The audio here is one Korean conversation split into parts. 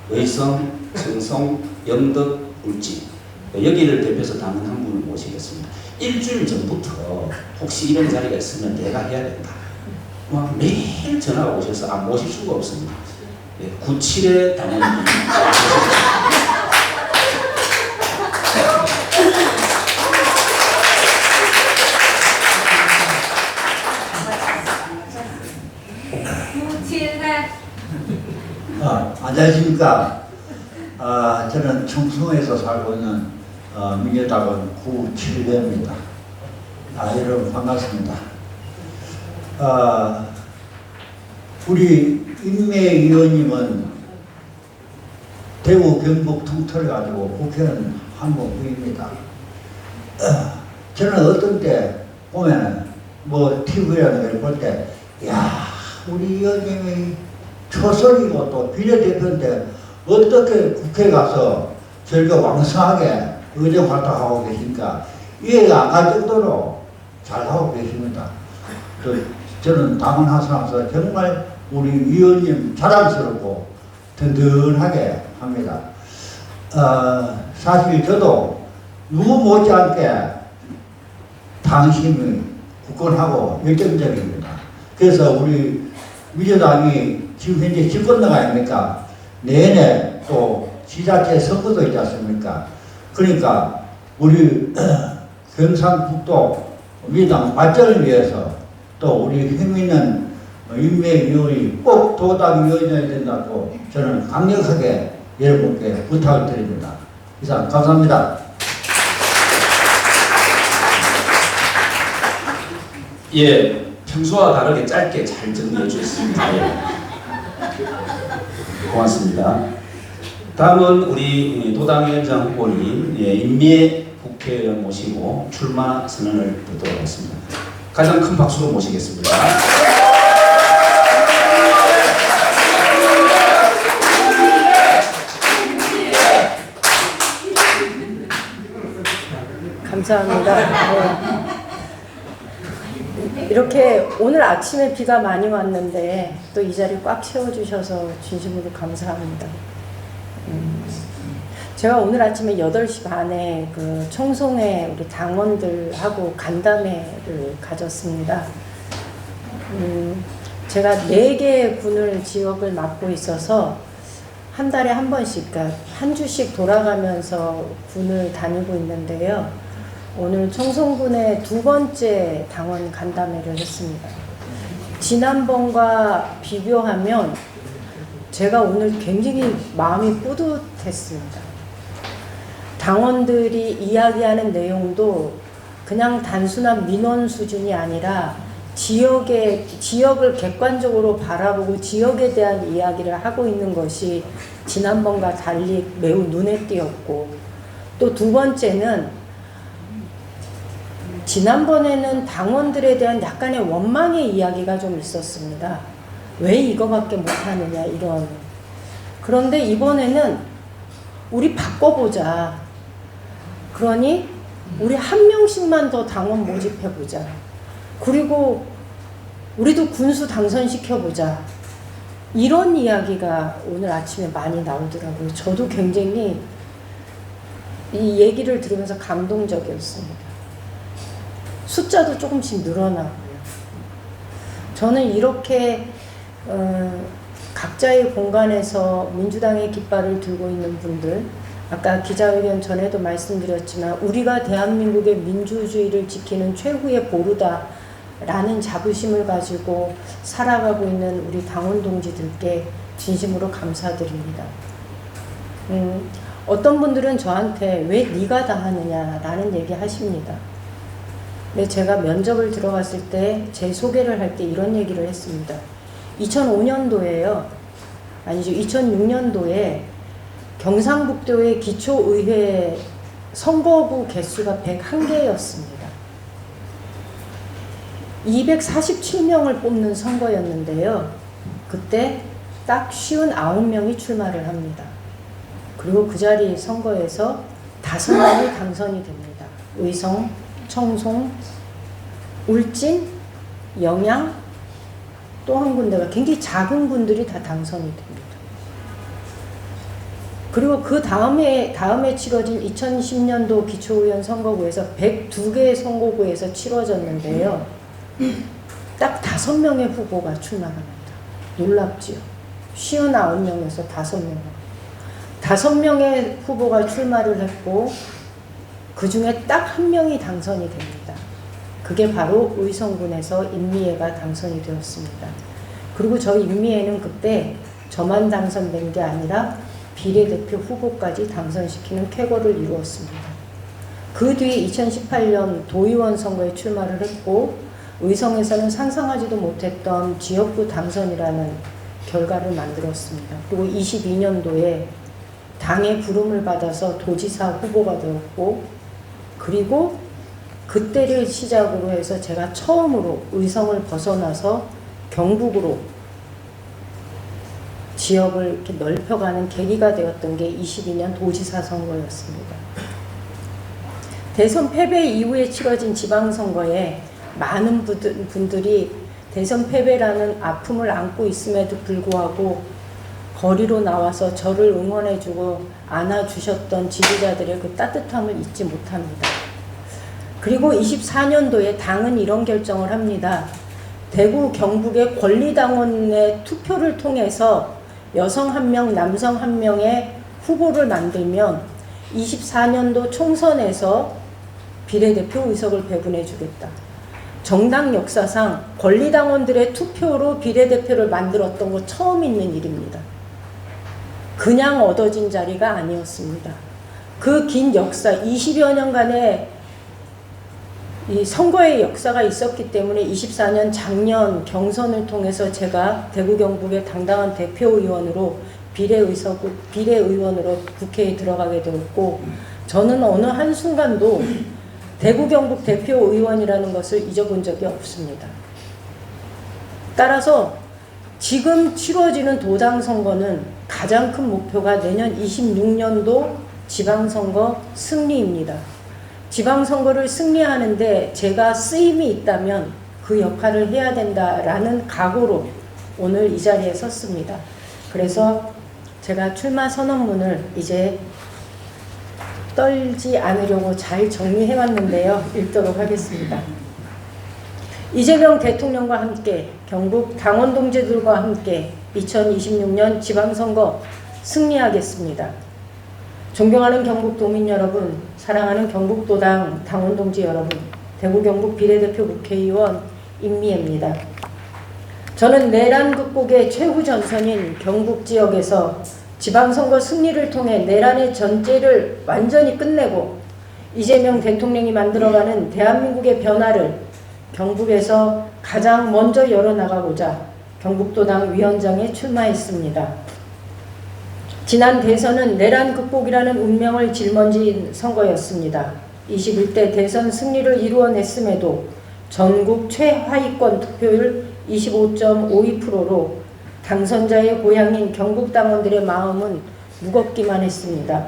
의성, 청송, 영덕, 울진 여기를 대표해서 당원 한 분을 모시겠습니다. 일주일 전부터 혹시 이런 자리가 있으면 내가 해야 된다. 막 매일 전화가 오셔서 모실 수가 없습니다. 97의 당원님 안녕하십니까. 저는 청송에서 살고 있는 민주당원 구칠배입니다. 여러분 반갑습니다. 우리 임매위원님은 대구 경북 통틀어 가지고 국회의원 한 분입니다. 저는 어떤 때 보면 TV라는 걸 볼 때 우리 의원님이 초선이고 또 비례대표인데 어떻게 국회에 가서 저렇게 왕성하게 의정 활동하고 계십니까? 이해가 안 갈 정도로 잘하고 계십니다. 저는 당원 하면서 정말 우리 위원님 자랑스럽고 든든하게 합니다. 사실 저도 누구 못지않게 당심이 굳건하고 열정적입니다. 그래서 우리 민주당이 지금 현재 집권당 아닙니까? 내년에 또 지자체 선거도 있지 않습니까? 그러니까 우리 경상북도 민주당 발전을 위해서 또 우리 힘 있는 인매위원이 꼭 도당위원장이 된다고 저는 강력하게 여러분께 부탁을 드립니다. 이상 감사합니다. 예, 평소와 다르게 짧게 잘 정리해 주셨습니다. 예. 고맙습니다. 다음은 우리 도당위원장 후보님 임미애 국회의원 모시고 출마 선언을 듣도록 하겠습니다. 가장 큰 박수로 모시겠습니다. 감사합니다. 네. 이렇게 오늘 아침에 비가 많이 왔는데 또 이 자리 꽉 채워주셔서 진심으로 감사합니다. 제가 오늘 아침에 8시 반에 그 청송에 우리 당원들하고 간담회를 가졌습니다. 제가 4개의 군을 지역을 맡고 있어서 한 달에 한 번씩, 그러니까 한 주씩 돌아가면서 군을 다니고 있는데요. 오늘 청송군의 2번째 당원 간담회를 했습니다. 지난번과 비교하면 제가 오늘 굉장히 마음이 뿌듯했습니다. 당원들이 이야기하는 내용도 그냥 단순한 민원 수준이 아니라 지역을 객관적으로 바라보고 지역에 대한 이야기를 하고 있는 것이 지난번과 달리 매우 눈에 띄었고, 또 2번째는 지난번에는 당원들에 대한 약간의 원망의 이야기가 좀 있었습니다. 왜 이거밖에 못하느냐 이런. 그런데 이번에는 우리 바꿔보자. 그러니 우리 한 명씩만 더 당원 모집해보자. 그리고 우리도 군수 당선시켜보자. 이런 이야기가 오늘 아침에 많이 나오더라고요. 저도 굉장히 이 얘기를 들으면서 감동적이었습니다. 숫자도 조금씩 늘어나고요. 저는 이렇게 각자의 공간에서 민주당의 깃발을 들고 있는 분들, 아까 기자회견 전에도 말씀드렸지만 우리가 대한민국의 민주주의를 지키는 최후의 보루다 라는 자부심을 가지고 살아가고 있는 우리 당원 동지들께 진심으로 감사드립니다. 어떤 분들은 저한테 왜 네가 다 하느냐 라는 얘기 하십니다. 근데 제가 면접을 들어갔을 때 제 소개를 할 때 이런 얘기를 했습니다. 2005년도에요. 아니죠. 2006년도에 경상북도의 기초의회 선거구 개수가 101개였습니다. 247명을 뽑는 선거였는데요. 그때 딱 59명이 출마를 합니다. 그리고 그 자리 선거에서 5명이 당선이 됩니다. 의성, 청송, 울진, 영양, 또 한 군데가 굉장히 작은 군들이 다 당선이 됩니다. 그리고 그 다음에 치러진 2010년도 기초의원 선거구에서 102개의 선거구에서 치러졌는데요. 딱 5명의 후보가 출마합니다. 놀랍지요. 59명에서 5명. 5명의 후보가 출마를 했고 그 중에 딱 1명이 당선이 됩니다. 그게 바로 의성군에서 임미애가 당선이 되었습니다. 그리고 저 임미애는 그때 저만 당선된 게 아니라 비례대표 후보까지 당선시키는 쾌거를 이루었습니다. 그 뒤에 2018년 도의원 선거에 출마를 했고 의성에서는 상상하지도 못했던 지역구 당선이라는 결과를 만들었습니다. 그리고 22년도에 당의 부름을 받아서 도지사 후보가 되었고 그리고 그때를 시작으로 해서 제가 처음으로 의성을 벗어나서 경북으로 지역을 이렇게 넓혀가는 계기가 되었던 게 22년 도지사 선거였습니다. 대선 패배 이후에 치러진 지방선거에 많은 분들이 대선 패배라는 아픔을 안고 있음에도 불구하고 거리로 나와서 저를 응원해주고 안아주셨던 지지자들의 그 따뜻함을 잊지 못합니다. 그리고 24년도에 당은 이런 결정을 합니다. 대구 경북의 권리당원의 투표를 통해서 여성 1명, 남성 1명의 후보를 만들면 24년도 총선에서 비례대표 의석을 배분해 주겠다. 정당 역사상 권리당원들의 투표로 비례대표를 만들었던 거 처음 있는 일입니다. 그냥 얻어진 자리가 아니었습니다. 그 긴 역사, 20여 년간의 이 선거의 역사가 있었기 때문에 24년 작년 경선을 통해서 제가 대구 경북의 당당한 대표의원으로 비례의원으로 국회에 들어가게 되었고 저는 어느 한순간도 대구 경북 대표의원이라는 것을 잊어본 적이 없습니다. 따라서 지금 치러지는 도당 선거는 가장 큰 목표가 내년 26년도 지방선거 승리입니다. 지방선거를 승리하는데 제가 쓰임이 있다면 그 역할을 해야 된다라는 각오로 오늘 이 자리에 섰습니다. 그래서 제가 출마 선언문을 이제 떨지 않으려고 잘 정리해왔는데요. 읽도록 하겠습니다. 이재명 대통령과 함께 경북 당원 동지들과 함께 2026년 지방선거 승리하겠습니다. 존경하는 경북도민 여러분, 사랑하는 경북도당 당원 동지 여러분, 대구 경북 비례대표 국회의원 임미애입니다. 저는 내란 극복의 최후 전선인 경북 지역에서 지방선거 승리를 통해 내란의 전제를 완전히 끝내고 이재명 대통령이 만들어가는 대한민국의 변화를 경북에서 가장 먼저 열어나가고자 경북도당 위원장에 출마했습니다. 지난 대선은 내란 극복이라는 운명을 짊어진 선거였습니다. 21대 대선 승리를 이루어냈음에도 전국 최하위권 투표율 25.52%로 당선자의 고향인 경북 당원들의 마음은 무겁기만 했습니다.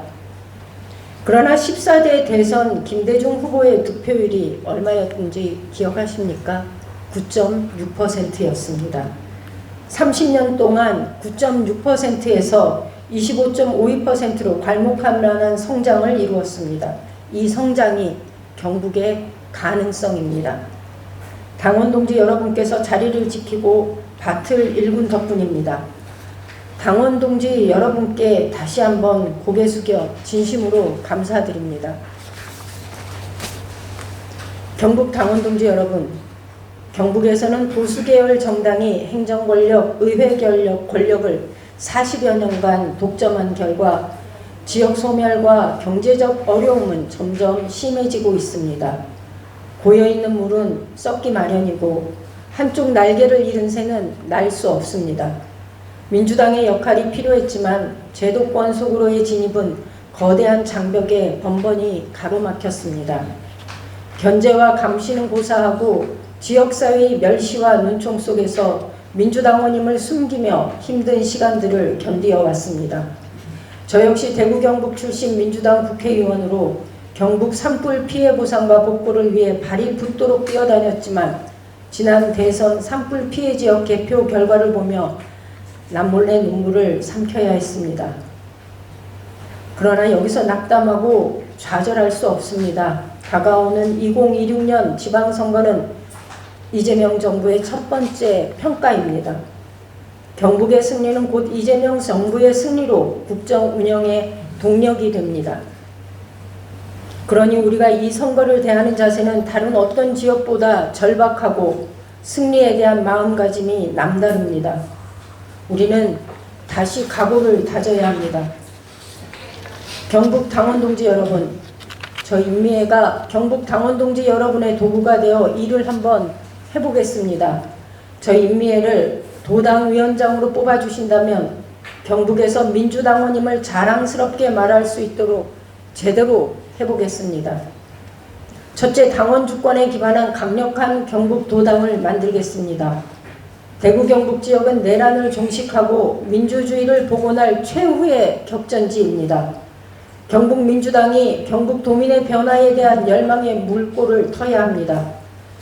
그러나 14대 대선 김대중 후보의 득표율이 얼마였는지 기억하십니까? 9.6%였습니다. 30년 동안 9.6%에서 25.52%로 괄목함라는 성장을 이루었습니다. 이 성장이 경북의 가능성입니다. 당원 동지 여러분께서 자리를 지키고 밭을 일군 덕분입니다. 당원 동지 여러분께 다시 한번 고개 숙여 진심으로 감사드립니다. 경북 당원 동지 여러분, 경북에서는 보수계열 정당이 행정권력, 의회 권력을 40여 년간 독점한 결과 지역 소멸과 경제적 어려움은 점점 심해지고 있습니다. 고여있는 물은 썩기 마련이고 한쪽 날개를 잃은 새는 날 수 없습니다. 민주당의 역할이 필요했지만 제도권 속으로의 진입은 거대한 장벽에 번번이 가로막혔습니다. 견제와 감시는 고사하고 지역사회의 멸시와 눈총 속에서 민주당원임을 숨기며 힘든 시간들을 견디어 왔습니다. 저 역시 대구 경북 출신 민주당 국회의원으로 경북 산불 피해 보상과 복구를 위해 발이 붓도록 뛰어다녔지만 지난 대선 산불 피해 지역 개표 결과를 보며 남몰래 눈물을 삼켜야 했습니다. 그러나 여기서 낙담하고 좌절할 수 없습니다. 다가오는 2026년 지방선거는 이재명 정부의 첫 번째 평가입니다. 경북의 승리는 곧 이재명 정부의 승리로 국정 운영의 동력이 됩니다. 그러니 우리가 이 선거를 대하는 자세는 다른 어떤 지역보다 절박하고 승리에 대한 마음가짐이 남다릅니다. 우리는 다시 각오를 다져야 합니다. 경북 당원동지 여러분, 저 임미애가 경북 당원동지 여러분의 도구가 되어 일을 한번 해보겠습니다. 저 임미애를 도당위원장으로 뽑아주신다면 경북에서 민주당원임을 자랑스럽게 말할 수 있도록 제대로 해보겠습니다. 첫째, 당원 주권에 기반한 강력한 경북 도당을 만들겠습니다. 대구 경북 지역은 내란을 종식하고 민주주의를 복원할 최후의 격전지입니다. 경북 민주당이 경북 도민의 변화에 대한 열망의 물꼬를 터야 합니다.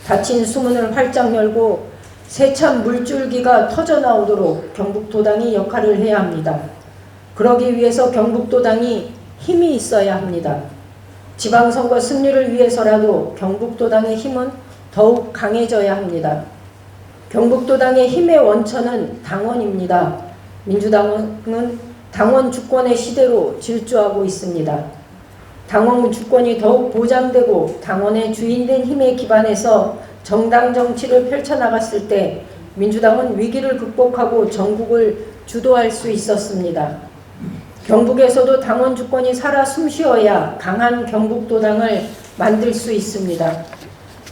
닫힌 수문을 활짝 열고 세찬 물줄기가 터져나오도록 경북도당이 역할을 해야 합니다. 그러기 위해서 경북도당이 힘이 있어야 합니다. 지방선거 승리를 위해서라도 경북도당의 힘은 더욱 강해져야 합니다. 경북도당의 힘의 원천은 당원입니다. 민주당은 당원 주권의 시대로 질주하고 있습니다. 당원 주권이 더욱 보장되고 당원의 주인된 힘에 기반해서 정당 정치를 펼쳐나갔을 때 민주당은 위기를 극복하고 전국을 주도할 수 있었습니다. 경북에서도 당원 주권이 살아 숨쉬어야 강한 경북도당을 만들 수 있습니다.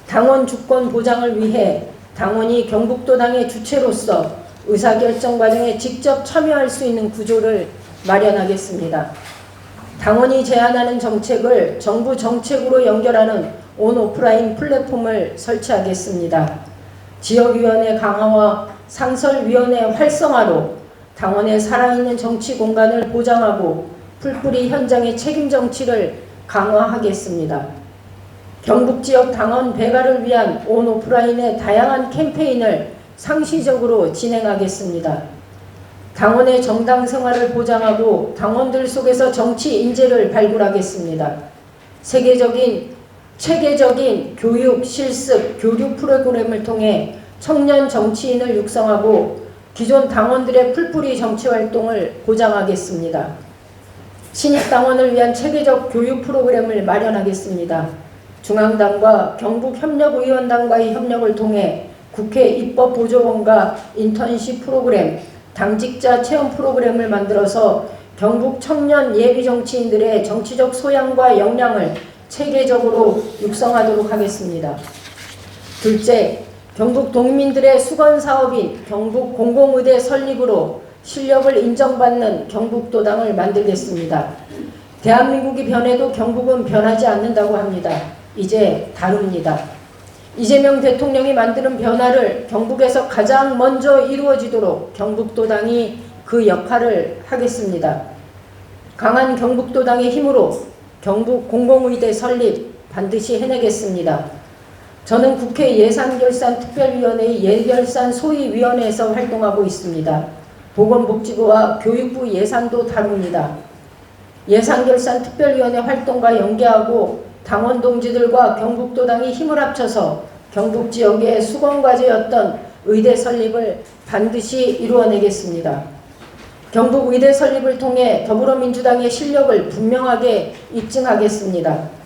당원 주권 보장을 위해 당원이 경북도당의 주체로서 의사결정 과정에 직접 참여할 수 있는 구조를 마련하겠습니다. 당원이 제안하는 정책을 정부 정책으로 연결하는 온오프라인 플랫폼을 설치하겠습니다. 지역위원회 강화와 상설위원회 활성화로 당원의 살아있는 정치 공간을 보장하고 풀뿌리 현장의 책임 정치를 강화하겠습니다. 경북 지역 당원 배가를 위한 온오프라인의 다양한 캠페인을 상시적으로 진행하겠습니다. 당원의 정당 생활을 보장하고 당원들 속에서 정치 인재를 발굴하겠습니다. 체계적인 교육, 실습, 교류 프로그램을 통해 청년 정치인을 육성하고 기존 당원들의 풀뿌리 정치활동을 보장하겠습니다. 신입당원을 위한 체계적 교육 프로그램을 마련하겠습니다. 중앙당과 경북협력의원당과의 협력을 통해 국회 입법보조원과 인턴십 프로그램, 당직자 체험 프로그램을 만들어서 경북 청년 예비정치인들의 정치적 소양과 역량을 체계적으로 육성하도록 하겠습니다. 둘째, 경북 동민들의 수건사업인 경북 공공의대 설립으로 실력을 인정받는 경북도당을 만들겠습니다. 대한민국이 변해도 경북은 변하지 않는다고 합니다. 이제 다릅니다. 이재명 대통령이 만드는 변화를 경북에서 가장 먼저 이루어지도록 경북도당이 그 역할을 하겠습니다. 강한 경북도당의 힘으로 경북 공공의대 설립 반드시 해내겠습니다. 저는 국회 예산결산특별위원회의 예결산 소위위원회에서 활동하고 있습니다. 보건복지부와 교육부 예산도 다룹니다. 예산결산특별위원회 활동과 연계하고 당원 동지들과 경북도당이 힘을 합쳐서 경북 지역의 수건과제였던 의대 설립을 반드시 이루어내겠습니다. 경북 의대 설립을 통해 더불어민주당의 실력을 분명하게 입증하겠습니다.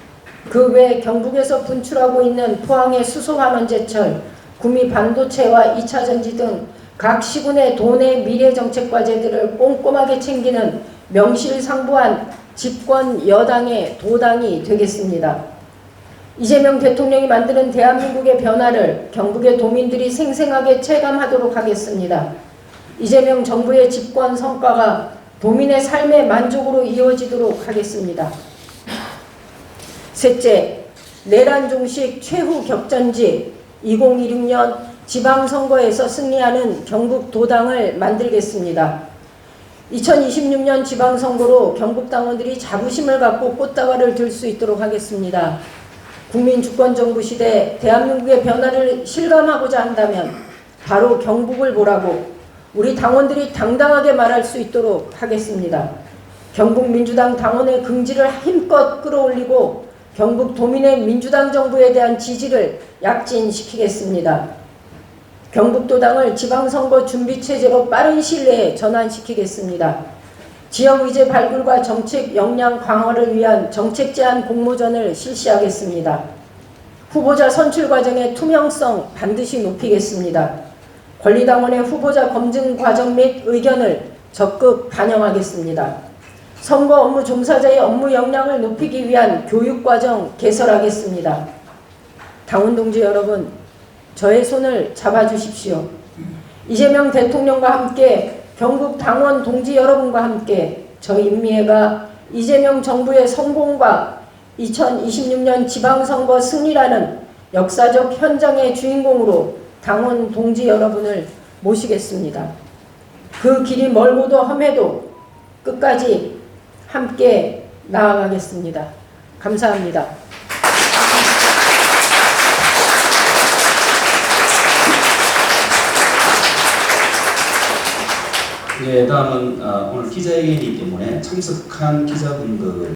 그 외 경북에서 분출하고 있는 포항의 수소환원제철, 구미 반도체와 2차전지 등 각 시군의 도내 미래정책과제들을 꼼꼼하게 챙기는 명실상부한 집권 여당의 도당이 되겠습니다. 이재명 대통령이 만드는 대한민국의 변화를 경북의 도민들이 생생하게 체감하도록 하겠습니다. 이재명 정부의 집권 성과가 도민의 삶의 만족으로 이어지도록 하겠습니다. 셋째, 내란 종식 최후 격전지 2026년 지방선거에서 승리하는 경북도당을 만들겠습니다. 2026년 지방선거로 경북당원들이 자부심을 갖고 꽃다발을 들 수 있도록 하겠습니다. 국민주권정부 시대 대한민국의 변화를 실감하고자 한다면 바로 경북을 보라고 우리 당원들이 당당하게 말할 수 있도록 하겠습니다. 경북민주당 당원의 긍지를 힘껏 끌어올리고 경북 도민의 민주당 정부에 대한 지지를 약진시키겠습니다. 경북도당을 지방선거 준비체제로 빠른 시일 내에 전환시키겠습니다. 지역의제 발굴과 정책 역량 강화를 위한 정책 제안 공모전을 실시하겠습니다. 후보자 선출 과정의 투명성 반드시 높이겠습니다. 권리당원의 후보자 검증 과정 및 의견을 적극 반영하겠습니다. 선거 업무 종사자의 업무 역량을 높이기 위한 교육과정 개설하겠습니다. 당원 동지 여러분, 저의 손을 잡아주십시오. 이재명 대통령과 함께 경북 당원 동지 여러분과 함께 저희 인미회가 이재명 정부의 성공과 2026년 지방선거 승리라는 역사적 현장의 주인공으로 당원 동지 여러분을 모시겠습니다. 그 길이 멀고도 험해도 끝까지 함께 나아가겠습니다. 감사합니다. 네, 다음은 오늘 기자회견이기 때문에 참석한 기자분들